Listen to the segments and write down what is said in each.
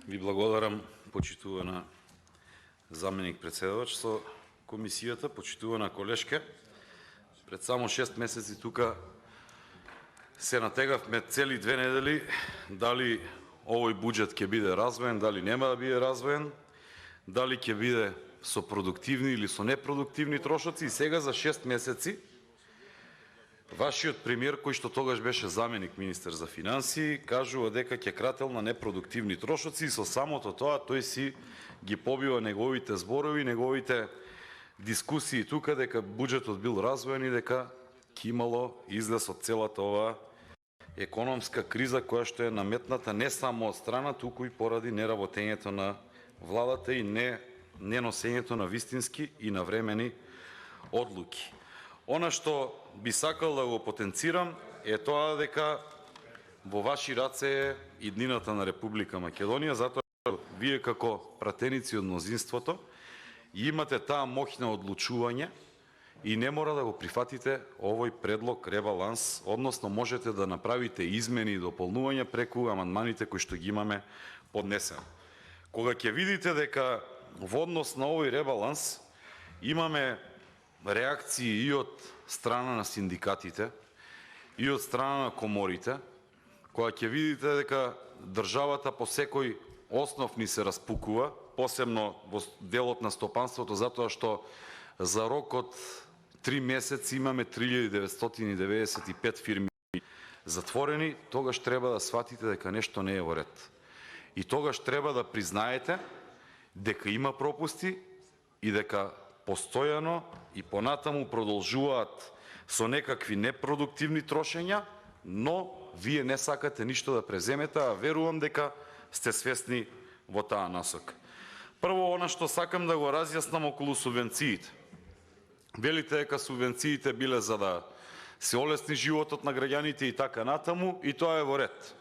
Ви благодарам, почитувана заменик председавач со комисијата, почитувана колешке. Пред само 6 месеци тука се натегавме цели 2 недели дали овој буџет ќе биде развоен, дали нема да биде развоен, дали ќе биде со продуктивни или со непродуктивни трошоци. И сега за 6 месеци вашиот премиер, кој што тогаш беше заменик министер за финансии, кажува дека ќе крател на непродуктивни трошоци и со самото тоа тој си ги побива неговите зборови, неговите дискусии тука дека буџетот бил развоен и дека ќе имало излез од целата оваа економска криза која што е наметната не само од страна, туку и поради неработењето на владата и неносењето на вистински и навремени одлуки. Она што би сакал да го потенцирам е тоа дека во ваши раце е иднината на Република Македонија, затоа што вие како пратеници од мнозинството имате таа моќ на одлучување и не мора да го прифатите овој предлог ребаланс, односно можете да направите измени и дополнувања преку амандманите кои што ги имаме поднесени. Кога ќе видите дека во однос на овој ребаланс имаме реакции и од страна на синдикатите, и од страна на коморите, кога ќе видите дека државата по секој основ ни се распукува, посебно во делот на стопанството, затоа што за рок од 3 месеци имаме 3995 фирми затворени, тогаш треба да сватите дека нешто не е во ред. И тогаш треба да признаете дека има пропусти и дека постојано и понатаму продолжуваат со некакви непродуктивни трошења, но вие не сакате ништо да преземете, а верувам дека сте свесни во таа насока. Прво, она што сакам да го разјаснам околу субвенциите. Велите дека субвенциите биле за да се олесни животот на граѓаните и така натаму, и тоа е во ред.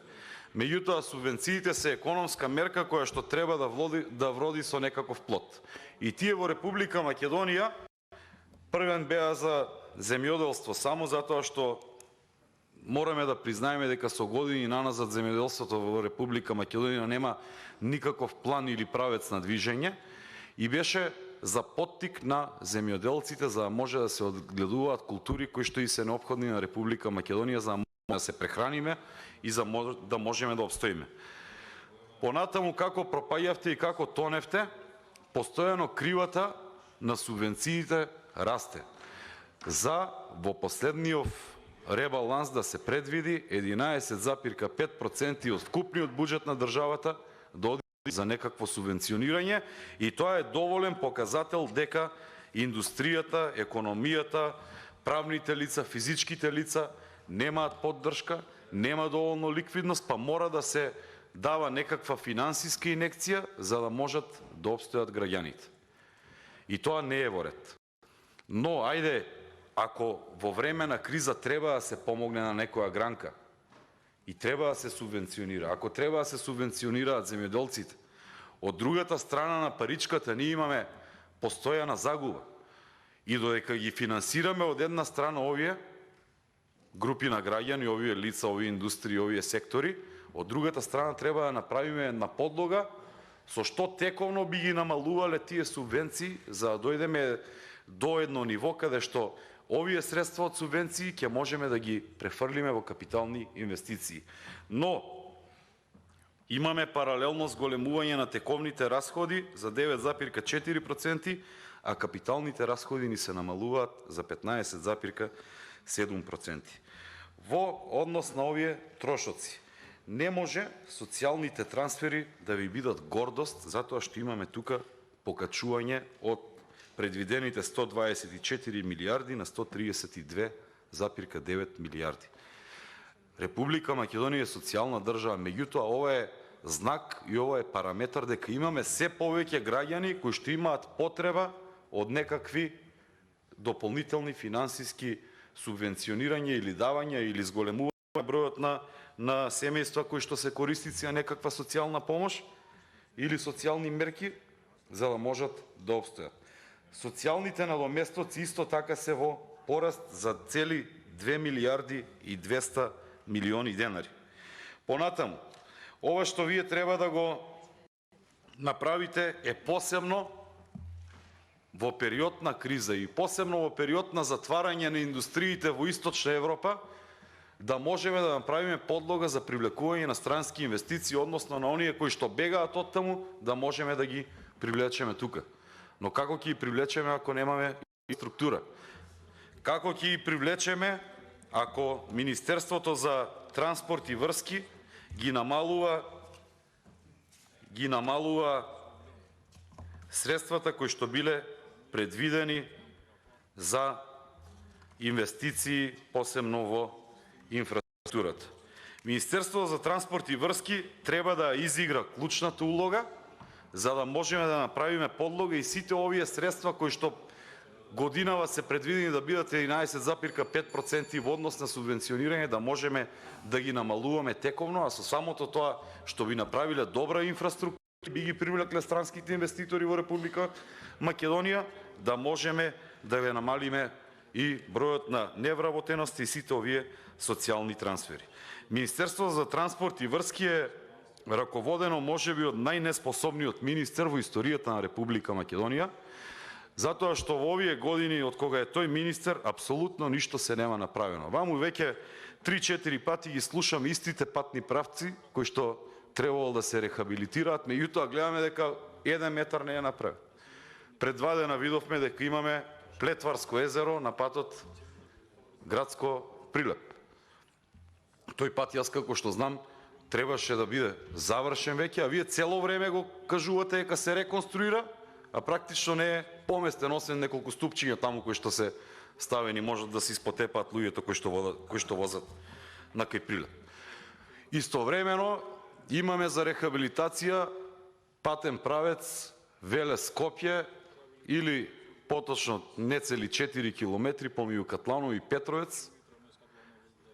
Меѓутоа, субвенциите се економска мерка која што треба да вроди со некаков плод. И тие во Република Македонија првен беа за земјоделство, само затоа што мораме да признаеме дека со години наназад земјоделството во Република Македонија нема никаков план или правец на движење и беше за поттик на земјоделците за да може да се одгледуваат култури кои што и се неопходни на Република Македонија за да се прехраниме и за да можеме да обстоиме. Понатаму како пропаѓавте и како тоневте, постојано кривата на субвенциите расте. За во последниот ребаланс да се предвиди 11,5% од вкупниот буџет на државата да оди за некакво субвенционирање и тоа е доволен показател дека индустријата, економијата, правните лица, физичките лица немаат поддршка, нема доволно ликвидност, па мора да се дава некаква финансиска инекција за да можат да обстојат граѓаните. И тоа не е во ред. Но, ајде, ако во време на криза треба да се помогне на некоја гранка и треба да се субвенционира, ако треба да се субвенционираат земјоделците, од другата страна на паричката ние имаме постојана загуба. И додека ги финансираме од една страна овие групи на граѓани, овие лица, овие индустрии, овие сектори, од другата страна треба да направиме една подлога со што тековно би ги намалувале тие субвенции за да дојдеме до едно ниво каде што овие средства од субвенции ќе можеме да ги префрлиме во капитални инвестиции. Но имаме паралелно зголемување на тековните расходи за 9,4%, а капиталните расходи ни се намалуваат за 15,7%. Во однос на овие трошоци, не може социјалните трансфери да ви бидат гордост, затоа што имаме тука покачување од предвидените 124 милиарди на 132,9 милиарди. Република Македонија е социјална држава, меѓутоа ова е знак и ова е параметар дека имаме се повеќе граѓани кои што имаат потреба од некакви дополнителни финансиски субвенционирање или давања или зголемување бројот на семејства кои што се корисници на некаква социјална помош или социјални мерки за да можат да обстојат. Социјалните надоместоци исто така се во пораст за цели 2 милиарди и 200 милиони денари. Понатаму, ова што вие треба да го направите е посебно во период на криза и посебно во период на затварање на индустриите во Источна Европа, да можеме да направиме подлога за привлекување на странски инвестиции, односно на оние кои што бегаат од таму, да можеме да ги привлечеме тука. Но како ќе ги привлечеме ако немаме структура? Како ќе ги привлечеме ако Министерството за транспорт и врски ги намалува средствата кои што биле предвидени за инвестиции, посебно во инфраструктурата? Министерството за транспорт и врски треба да изигра клучната улога, за да можеме да направиме подлога и сите овие средства кои што годинава се предвидени да бидат 11,5% во однос на субвенционирање, да можеме да ги намалуваме тековно, а со самото тоа што би направиле добра инфраструктура, би ги привлекле странските инвеститори во Република Македонија, да можеме да ве намалиме и бројот на невработености и сите овие социјални трансфери. Министерството за транспорт и врски е раководено можеби од најнеспособниот министер во историјата на Република Македонија, затоа што во овие години од кога е тој министер апсолутно ништо се нема направено. Ваму веќе 3-4 пати ги слушам истите патни правци кои што требало да се рехабилитираат, меѓутоа гледаме дека 1 метар не е направен. Пред 2 дена видовме дека имаме Плетварско езеро на патот Градско Прилеп. Тој пат, јас како што знам, требаше да биде завршен веќе, а вие цело време го кажувате дека се реконструира, а практично не е поместен, освен неколку ступчиња таму кои што се ставени, можат да се испотепаат луѓето кои што возат на кај Прилеп. Истовремено имаме за рехабилитација патен правец Велес-Скопје или поточно нецели 4 километри помеѓу Катланово и Петровец.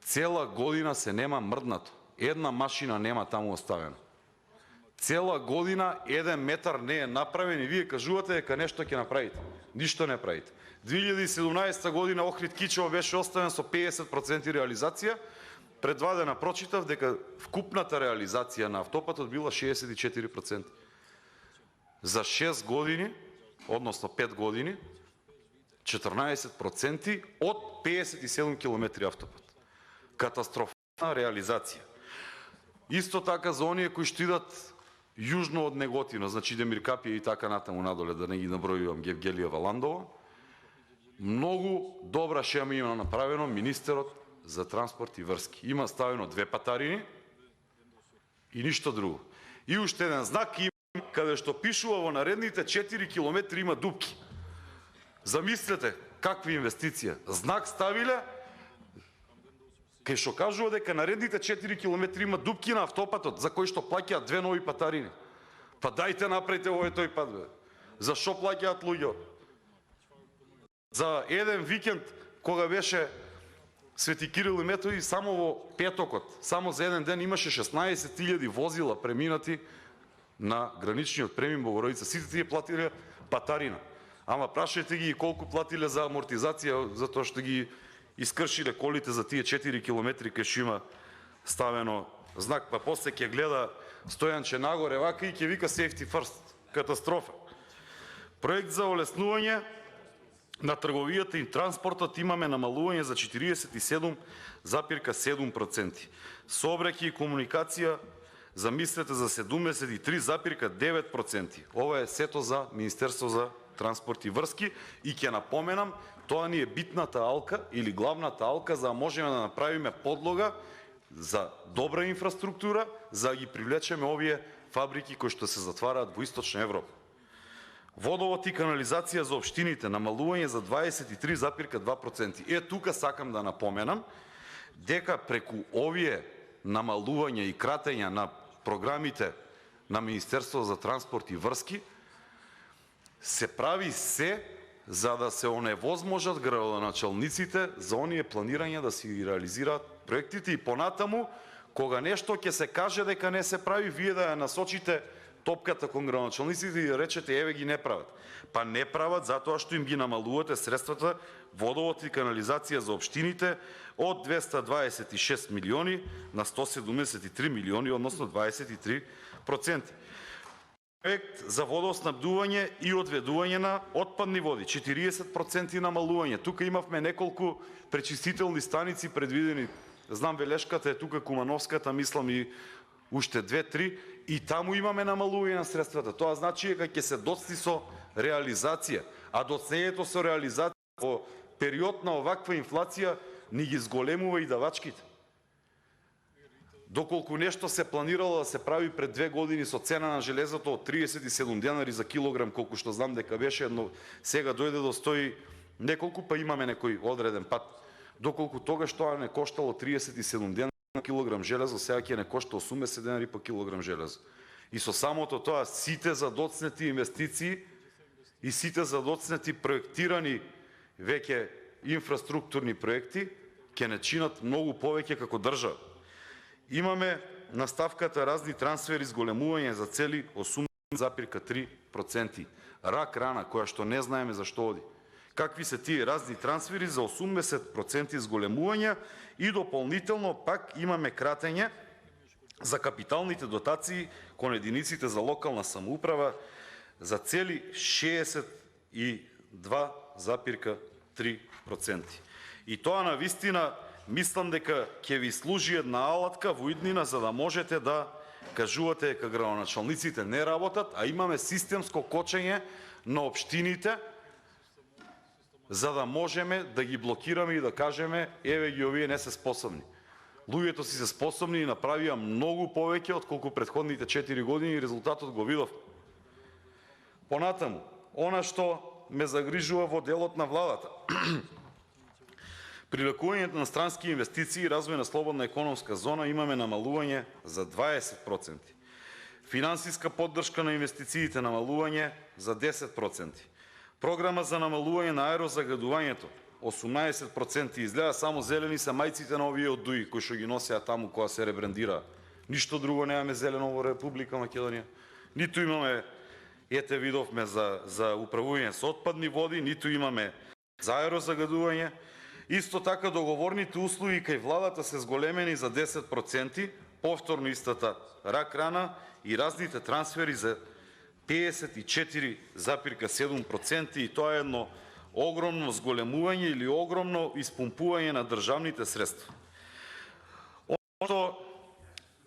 Цела година се нема мрднато. Една машина нема таму оставена. Цела година 1 метар не е направен и вие кажувате дека нешто ќе направите. Ништо не правите. 2017 година Охрид Кичево беше оставен со 50% реализација. Пред 2 дена прочитав дека вкупната реализација на автопатот била 64%. За 6 години, односно 5 години, 14% од 57 километри автопат. Катастрофална реализација. Исто така за оние кои што идат јужно од Неготино, значи Демиркапија и така натаму надоле, да не ги набројувам Гевгелиева, Ландово, многу добра шема има направено министерот за транспорт и врски. Има ставено 2 патарини и ништо друго. И уште еден знак има каде што пишува во наредните 4 километри има дупки. Замислете каква инвестиција. Знак ставиле кај што кажува дека наредните 4 километри има дупки на автопатот за кои што плаќаат 2 нови патарини. Па дајте направите овој тој пат, бе. За што плаќаат луѓе? За еден викенд кога беше Свети Кирил и Методи, само во петокот, само за еден ден имаше 16.000 возила преминати на граничниот премин Богородица. Сите тие платиле патарина. Ама прашајте ги колку платиле за амортизација, затоа што ги искршиле колите за тие 4 километри кај што има ставено знак, па после ќе гледа Стојанче нагоре вака и ќе вика safety first. Катастрофа. Проект за олеснување на трговијата и транспортот имаме намалување за 47,7%. Сообраќај и комуникација замислете за 73,9%. Ова е сето за Министерство за транспорт и врски и ќе напоменам, тоа ни е битната алка или главната алка за да можеме да направиме подлога за добра инфраструктура, за да ги привлечеме овие фабрики кои што се затвараат во Источна Европа. Водовод и канализација за општините намалување за 23,2%. Тука сакам да напоменам дека преку овие намалувања и кратења на програмите на Министерство за транспорт и врски се прави се за да се оневозможат градоначалниците за оние планирања да си реализираат проектите и понатаму, кога нешто ќе се каже дека не се прави, вие да ја насочите топката кон градоначалниците и да речете еве ги не прават. Па не прават затоа што им ги намалувате средствата водовод и канализација за општините од 226 милиони на 173 милиони, односно 23%. проект за водоснабдување и одведување на отпадни води, 40% намалување. Тука имавме неколку пречистителни станици предвидени. Знам белешката е тука Кумановската, мислам и уште 2-3, и таму имаме намалување на средствата. Тоа значи дека ќе се доцни со реализација, а доцнењето со реализација во период на оваква инфлација ни ги зголемува и давачките. Доколку нешто се планирало да се прави пред 2 години со цена на железото од 37 денари за килограм, колку што знам дека беше, но сега дојде до 100 неколку, па имаме некој одреден пат. Доколку тогаш тоа не коштало 37 денари по килограм железо, сега ќе не кошта 80 денари по килограм железо. И со самото тоа сите задоцнети инвестиции и сите задоцнети проектирани веќе инфраструктурни проекти ќе не чинат многу повеќе како држава. Имаме на ставката разни трансфери зголемување за цели 8,3%. Рак рана која што не знаеме зашто оди. Какви се тие разни трансфери за 80% зголемување и дополнително пак имаме кратење за капиталните дотации кон единиците за локална самоуправа за цели 62,3%. И тоа на вистина мислам дека ќе ви служи една алатка во иднина за да можете да кажувате дека градоначалниците не работат, а имаме системско кочење на општините за да можеме да ги блокираме и да кажеме еве ги овие не се способни. Луѓето си се способни и направија многу повеќе отколку претходните 4 години и резултатот го видов. Понатаму, она што ме загрижува во делот на владата. При лекувањето на странски инвестиции и развој на слободна економска зона имаме намалување за 20%. Финансиска поддршка на инвестициите намалување за 10%. Програма за намалување на аерозагадувањето 18%. Изгледа само зелени се мајците на овие од ДУИ кои што ги носеа таму кога се ребрендира. Ништо друго немаме зелено во Република Македонија. Ниту имаме, ете видовме за управување со отпадни води, ниту имаме за аерозагадување. Исто така договорните услуги кај владата се зголемени за 10%, повторно истата рак рана и разните трансфери за 54,7% и тоа е едно огромно зголемување или огромно испумпување на државните средства. Ono што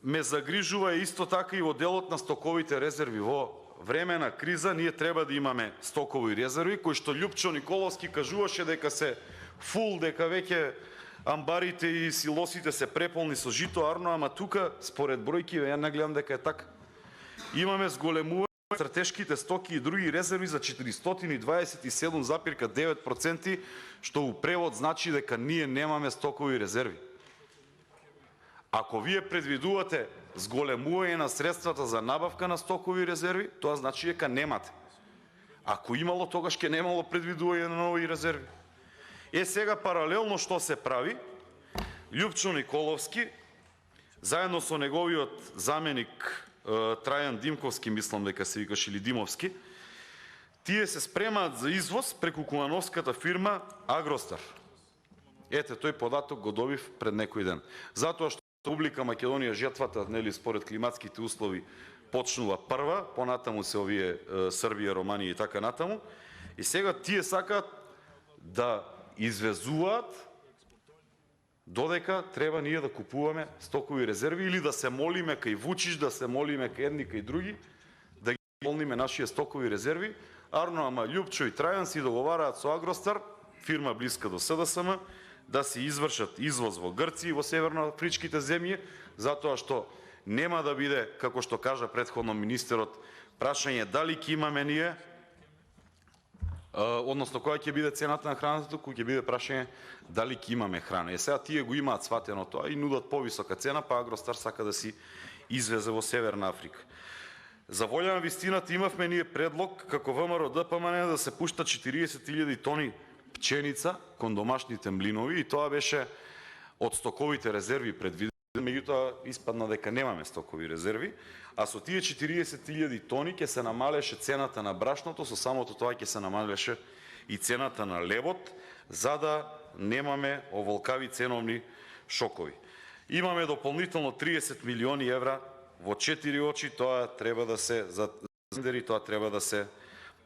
ме загрижува е исто така и во делот на стоковите резерви. Во време на криза ние треба да имаме стокови резерви, кои што Љупчо Николовски кажуваше дека се фул, дека веќе амбарите и силосите се преполни со жито арно, ама тука според бројки ја нагледам дека е така. Имаме зголемување на стратешките стоки и други резерви за 427,9%, што у превод значи дека ние немаме стокови резерви. Ако вие предвидувате зголемување на средствата за набавка на стокови резерви, тоа значи дека немате. Ако имало, тогаш ќе немало предвидување на нови резерви. Сега паралелно што се прави, Љупчо Николовски, заедно со неговиот заменик Трајан Димковски, мислам дека се викаш, или Димовски, тие се спремаат за извоз преку кумановската фирма Агростар. Ете, тој податок го добив пред некој ден. Затоа што Република Македонија жетвата, нели, според климатските услови, почнува прва, понатаму се овие Србија, Романија и така натаму, и сега тие сакаат да извезуваат додека треба ние да купуваме стокови резерви или да се молиме кај Вучич, да се молиме кај едни кај други, да ги полниме нашите стокови резерви. Арно, ама Љупчо и Трајан си договараат со Агростар, фирма блиска до СДСМ, да си извршат извоз во Грција и во северноафричките земји, затоа што нема да биде, како што кажа претходно министерот, прашање дали ќе имаме ние, односно која ќе биде цената на храната, кој ќе биде прашање дали ќе имаме храна. Сега тие го имаат сватено тоа и нудат повисока цена, па Агростар сака да си извезе во Северна Африка. За волја на вистината имавме ние предлог како ВМРО ДПМН да се пушта 40.000 тони пченица кон домашните млинови и тоа беше од стоковите резерви предвидено, меѓутоа испадна дека немаме стокови резерви, а со тие 40.000 тони ќе се намалеше цената на брашното, со самото тоа ќе се намалеше и цената на лебот, за да немаме оволкави ценовни шокови. Имаме дополнително 30 милиони евра во 4 очи, тоа треба да се тоа треба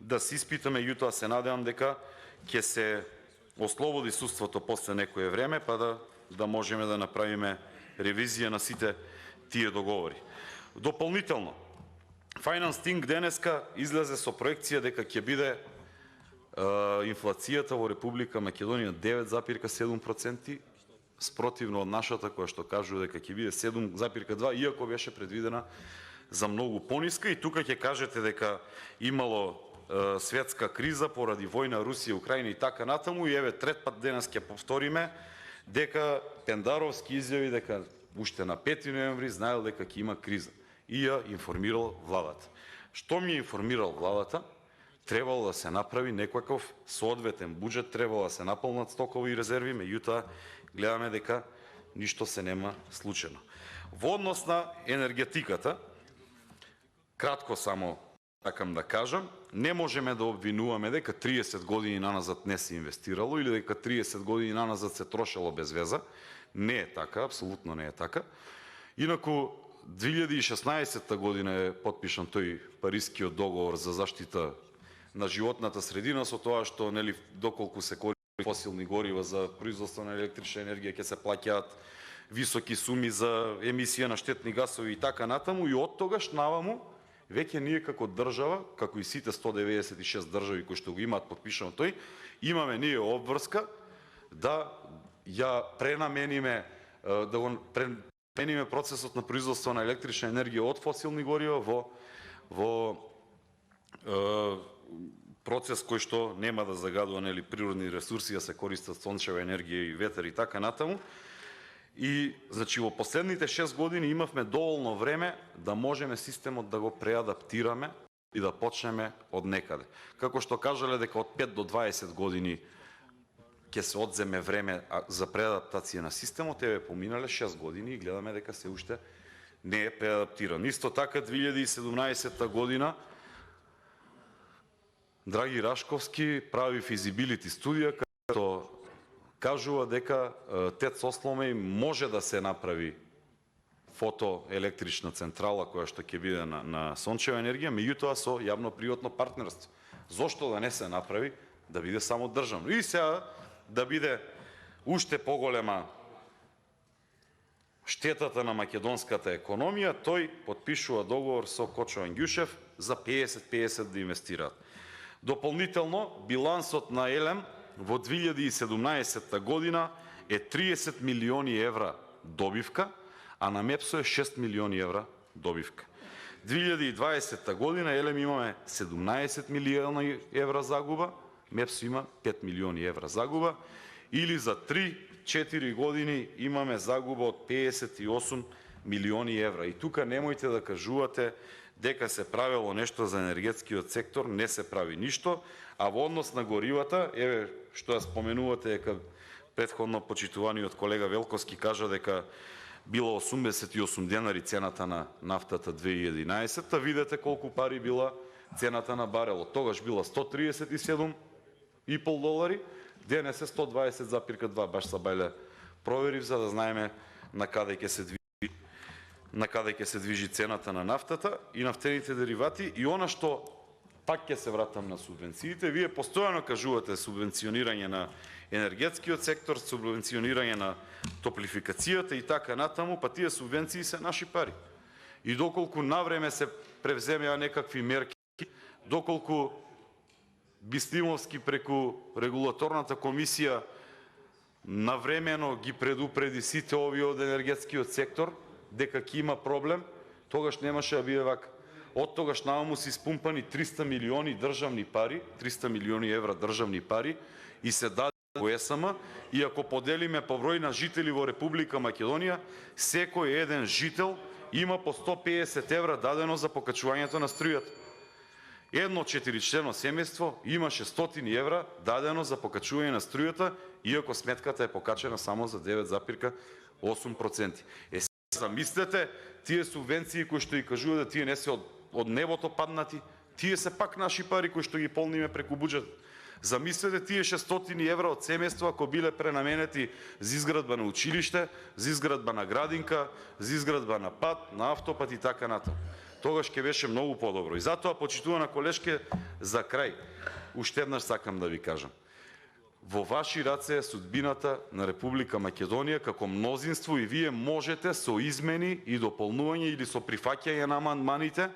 да се испитаме, меѓутоа се надевам дека ќе се ослободи судството после некое време, па да можеме да направиме ревизија на сите тие договори. Дополнително, Finance Think денеска излезе со проекција дека ќе биде инфлацијата во Република Македонија 9,7%, спротивно од нашата која што кажува дека ќе биде 7,2%, иако беше предвидена за многу пониска. И тука ќе кажете дека имало светска криза поради војна Русија, Украина и така натаму, и еве трет пат денес ќе повториме дека Пендаровски изјави дека уште на 5 ноември знаел дека ќе има криза и ја информирал владата. Што ми информирал владата? Требало да се направи некаков соодветен буџет, требало да се наполнат стокови резерви, меѓутоа гледаме дека ништо се нема случено. Во однос на енергетиката, кратко само сакам да кажам, не можеме да обвинуваме дека 30 години наназад не се инвестирало или дека 30 години наназад се трошело без веза. Не е така, апсолутно не е така. Инаку 2016 година е подпишан тој Парискиот договор за заштита на животната средина, со тоа што доколку се користат фосилни горива за производство на електрична енергија ќе се плаќаат високи суми за емисија на штетни гасови и така натаму, и од тогаш наваму веќе ние како држава, како и сите 196 држави кои што го имаат подпишано тој, имаме ние обврска да ја пренамениме, да го пренамениме процесот на производство на електрична енергија од фосилни горива во процес кој што нема да загадува природни ресурси, да се користат сончева енергија и ветер и така натаму. И значи во последните 6 години имавме доволно време да можеме системот да го преадаптираме и да почнеме од некаде. Како што кажале дека од 5 до 20 години ќе се одземе време за преадаптација на системот, еве поминале 6 години и гледаме дека се уште не е преадаптиран. Исто така 2017 година Драги Рашковски прави физибилити студија како кажува дека ТЕЦ Осломеј може да се направи фотоелектрична централа која што ќе биде на сончева енергија, меѓутоа со јавно-приватно партнерство. Зошто да не се направи, да биде само државно? И сега да биде уште поголема штетата на македонската економија, тој подпишува договор со Кочо Ангјушев за 50-50 да инвестираат. Дополнително, билансот на ЕЛЕМ во 2017 година е 30 милиони евра добивка, а на МЕПСО е 6 милиони евра добивка. 2020 година ЕЛЕМ имаме 17 милиони евра загуба, МЕПСО има 5 милиони евра загуба, или за 3-4 години имаме загуба од 58 милиони евра. И тука немојте да кажувате дека се правело нешто за енергетскиот сектор, не се прави ништо, а во однос на горивата, еве што ја споменувате дека претходно почитуваниот колега Велковски кажа дека било 88 денари цената на нафтата 2011, видете колку пари била цената на барелот. Тогаш била 137,5 долари, денес е 120,2, баш са бајле проверив за да знаеме на каде ќе се движи цената на нафтата и нафтените деривати. И она што пак ќе се вратам на субвенциите, вие постојано кажувате субвенционирање на енергетскиот сектор, субвенционирање на топлификацијата и така натаму, па тие субвенции се наши пари. И доколку навреме се превземеа некакви мерки, доколку Бистимовски преку регулаторната комисија навремено ги предупреди сите овие од енергетскиот сектор дека ќе има проблем, тогаш немаше да биде вака. Од тогаш наваму се испумпани 300 милиони државни пари, 300 милиони евра државни пари и се даде во ЕСМ, и ако поделиме по број на жители во Република Македонија, секој еден жител има по 150 евра дадено за покачувањето на струјата. Едно 4-члено семејство имаше 100 евра дадено за покачување на струјата, иако сметката е покачена само за 9,8%. Замислете тие субвенции кои што ги кажувате, тие не се од небото паднати, тие се пак наши пари кои што ги полниме преку буџет. Замислете тие 600 евра од семејства ако биле пренаменети за изградба на училиште, за изградба на градинка, за изградба на пат, на автопат и така натаму. тогаш ќе беше многу подобро. И затоа, почитувана колешке, за крај, уште еднаш сакам да ви кажам. Во ваши раце е судбината на Република Македонија како мнозинство и вие можете со измени и дополнување или со прифаќање на амандманите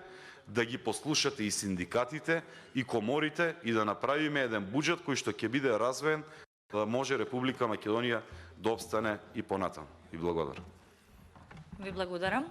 да ги послушате и синдикатите и коморите и да направиме еден буџет кој што ќе биде развоен да може Република Македонија да опстане и понатаму. И благодарам. Ви благодарам.